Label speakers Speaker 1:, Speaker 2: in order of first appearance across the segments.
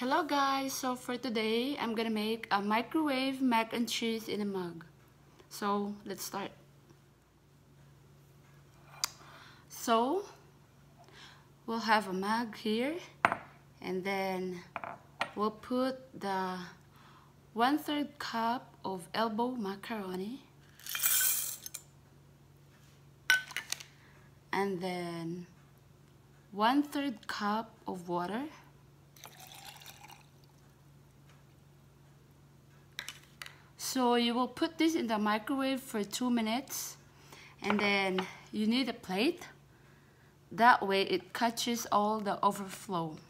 Speaker 1: Hello guys, so for today I'm gonna make a microwave mac and cheese in a mug. So let's start. So we'll have a mug here, and then we'll put the 1/3 cup of elbow macaroni, and then 1/3 cup of water, so you will put this in the microwave for 2 minutes, and then you need a plate. That way it catches all the overflow.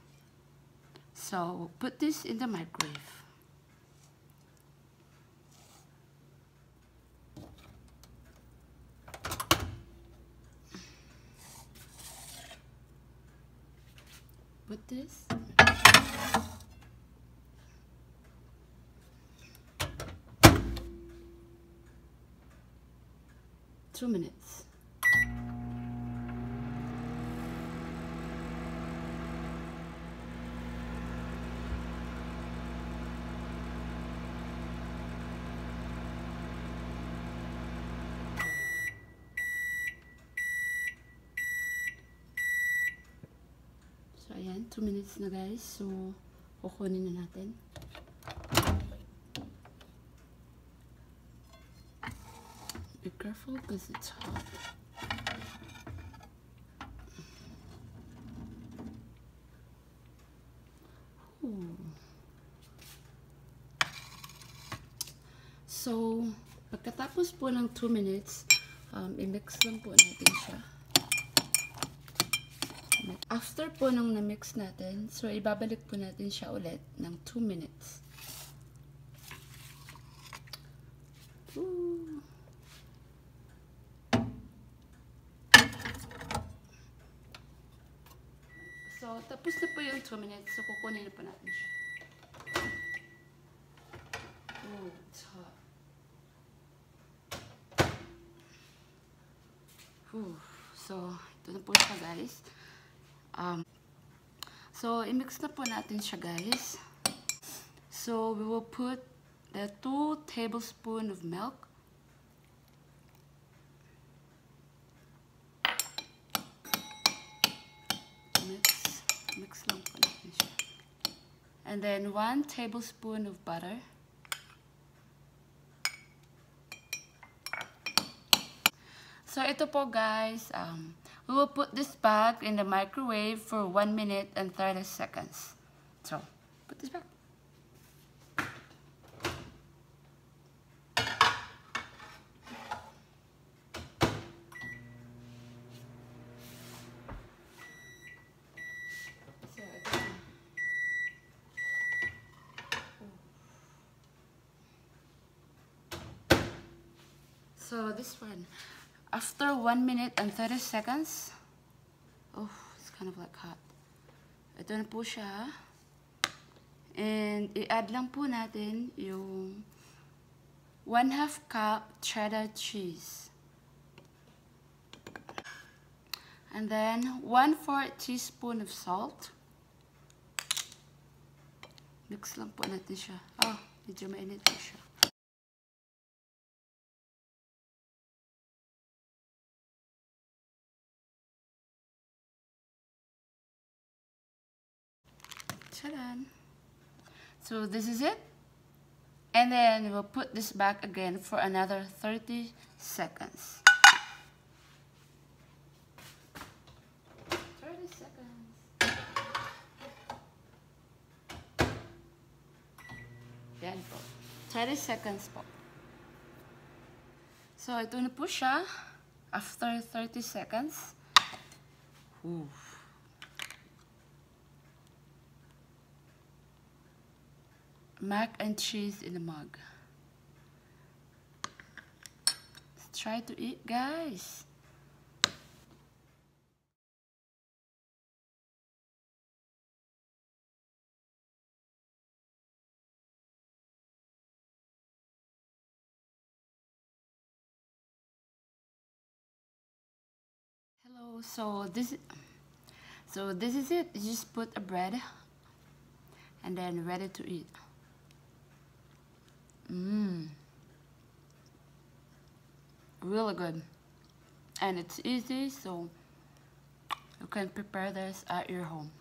Speaker 1: So put this in the microwave. Put this. Two minutes. So ayan, 2 minutes na guys. So kukunin na natin. Be careful because it's hot. Ooh. So pagkatapos po ng 2 minutes, i-mix lang po natin siya. After po nung na-mix natin, so ibabalik po natin siya ulit ng 2 minutes. Ooh. So, tapos na po yung 2 minutes. So, kukunin na po natin siya. Oh, it's hot. So, ito na po siya guys. So, i-mix na po natin siya guys. So, we will put the 2 tablespoons of milk. Mix lang po natin siya. And then 1 tablespoon of butter. So ito po guys, we will put this back in the microwave for 1 minute and 30 seconds. So, put this back. So this one, after 1 minute and 30 seconds, oh, it's kind of like hot. Ito na po siya. And i-add lang po natin yung 1/2 cup cheddar cheese. And then 1/4 teaspoon of salt. Mix lang po natin siya. Oh, medyo mainit po siya. So this is it, and then we'll put this back again for another 30 seconds. 30 seconds. Yan po. 30 seconds po. So ito na po siya after 30 seconds. Ooh. Mac and cheese in a mug. Let's try to eat, guys. Hello. So this is it. You just put a bread, and then ready to eat. Really good, and it's easy, so you can prepare this at your home.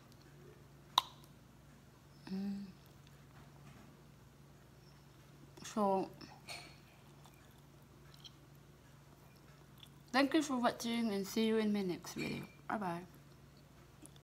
Speaker 1: So thank you for watching, and see you in my next video. Bye bye.